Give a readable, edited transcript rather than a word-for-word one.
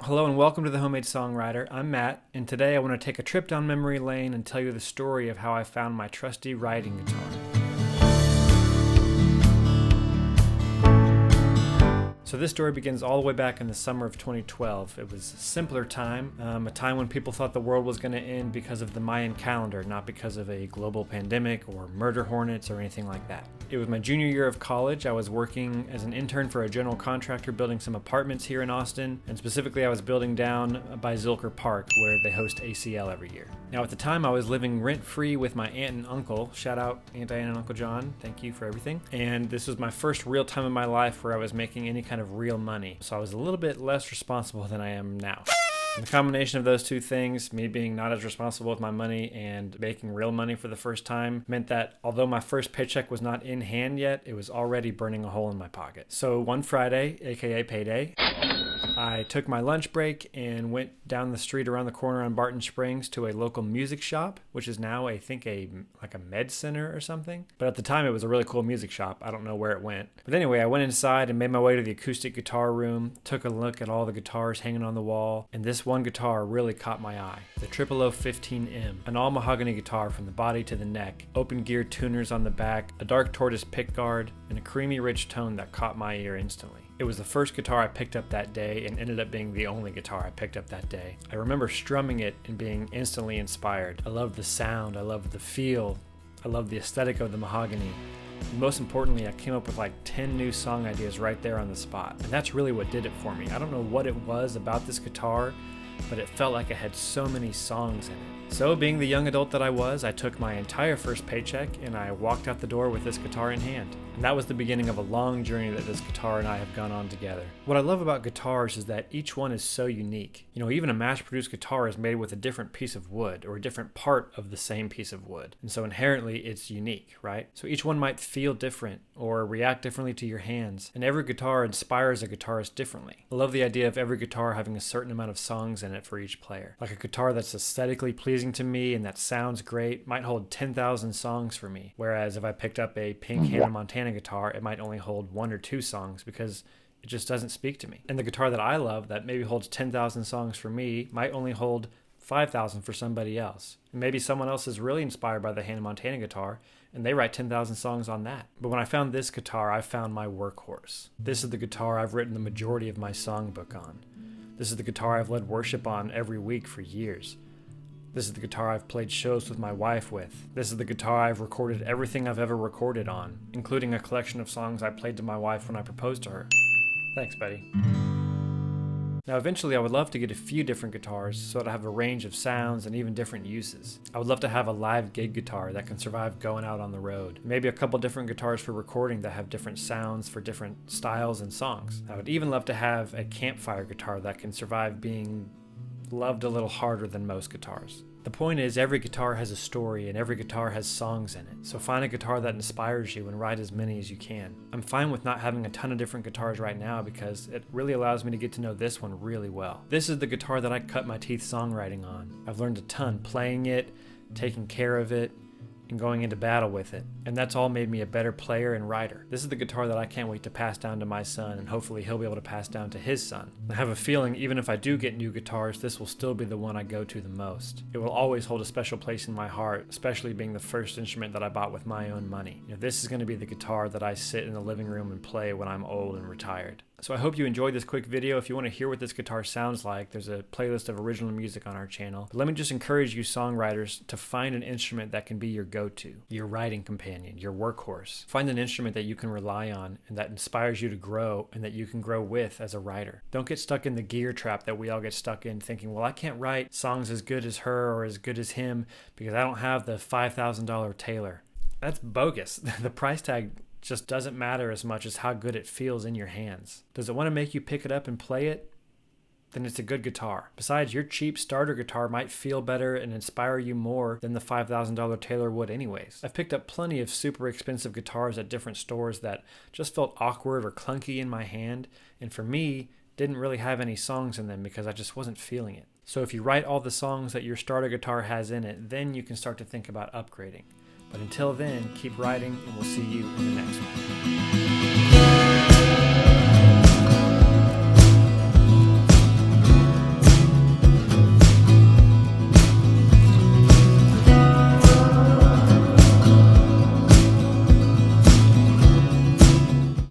Hello and welcome to The Homemade Songwriter. I'm Matt, and today I want to take a trip down memory lane and tell you the story of how I found my trusty riding guitar. So this story begins all the way back in the summer of 2012. It was a simpler time, a time when people thought the world was going to end because of the Mayan calendar, not because of a global pandemic or murder hornets or anything like that. It was my junior year of college. I was working as an intern for a general contractor building some apartments here in Austin, and specifically I was building down by Zilker Park where they host ACL every year. Now at the time I was living rent-free with my aunt and uncle. Shout out Aunt Diane and Uncle John, thank you for everything. And this was my first real time in my life where I was making any kind of real money. So I was a little bit less responsible than I am now. And the combination of those two things, me being not as responsible with my money and making real money for the first time, meant that although my first paycheck was not in hand yet, it was already burning a hole in my pocket. So one Friday, aka payday, I took my lunch break and went down the street around the corner on Barton Springs to a local music shop, which is now, I think, a med center or something. But at the time, it was a really cool music shop. I don't know where it went. But anyway, I went inside and made my way to the acoustic guitar room, took a look at all the guitars hanging on the wall, and this one guitar really caught my eye. The 0015M, an all mahogany guitar from the body to the neck, open gear tuners on the back, a dark tortoise pickguard, and a creamy rich tone that caught my ear instantly. It was the first guitar I picked up that day and ended up being the only guitar I picked up that day. I remember strumming it and being instantly inspired. I loved the sound, I loved the feel, I loved the aesthetic of the mahogany. And most importantly, I came up with like 10 new song ideas right there on the spot. And that's really what did it for me. I don't know what it was about this guitar, but it felt like it had so many songs in it. So being the young adult that I was, I took my entire first paycheck and I walked out the door with this guitar in hand. And that was the beginning of a long journey that this guitar and I have gone on together. What I love about guitars is that each one is so unique. You know, even a mass-produced guitar is made with a different piece of wood or a different part of the same piece of wood. And so inherently it's unique, right? So each one might feel different or react differently to your hands. And every guitar inspires a guitarist differently. I love the idea of every guitar having a certain amount of songs in it for each player. Like a guitar that's aesthetically pleasing to me and that sounds great might hold 10,000 songs for me. Whereas if I picked up a pink Hannah Montana guitar, it might only hold 1 or 2 songs because it just doesn't speak to me. And the guitar that I love that maybe holds 10,000 songs for me might only hold 5,000 for somebody else. And maybe someone else is really inspired by the Hannah Montana guitar and they write 10,000 songs on that. But when I found this guitar, I found my workhorse. This is the guitar I've written the majority of my songbook on. This is the guitar I've led worship on every week for years. This is the guitar I've played shows with my wife with. This is the guitar I've recorded everything I've ever recorded on, including a collection of songs I played to my wife when I proposed to her. Thanks, buddy. Now eventually I would love to get a few different guitars so that I have a range of sounds and even different uses. I would love to have a live gig guitar that can survive going out on the road. Maybe a couple different guitars for recording that have different sounds for different styles and songs. I would even love to have a campfire guitar that can survive being loved a little harder than most guitars. The point is, every guitar has a story and every guitar has songs in it. So find a guitar that inspires you and write as many as you can. I'm fine with not having a ton of different guitars right now because it really allows me to get to know this one really well. This is the guitar that I cut my teeth songwriting on. I've learned a ton playing it, taking care of it, and going into battle with it. And that's all made me a better player and writer. This is the guitar that I can't wait to pass down to my son, and hopefully he'll be able to pass down to his son. I have a feeling even if I do get new guitars, this will still be the one I go to the most. It will always hold a special place in my heart, especially being the first instrument that I bought with my own money. You know, this is going to be the guitar that I sit in the living room and play when I'm old and retired. So I hope you enjoyed this quick video. If you want to hear what this guitar sounds like, there's a playlist of original music on our channel. But let me just encourage you songwriters to find an instrument that can be your go-to, your writing companion, your workhorse. Find an instrument that you can rely on and that inspires you to grow and that you can grow with as a writer. Don't get stuck in the gear trap that we all get stuck in thinking, well, I can't write songs as good as her or as good as him because I don't have the $5,000 Taylor. That's bogus. The price tag just doesn't matter as much as how good it feels in your hands. Does it want to make you pick it up and play it? Then it's a good guitar. Besides, your cheap starter guitar might feel better and inspire you more than the $5,000 Taylor would anyways. I've picked up plenty of super expensive guitars at different stores that just felt awkward or clunky in my hand, and for me, didn't really have any songs in them because I just wasn't feeling it. So if you write all the songs that your starter guitar has in it, then you can start to think about upgrading. But until then, keep writing, and we'll see you in the next one.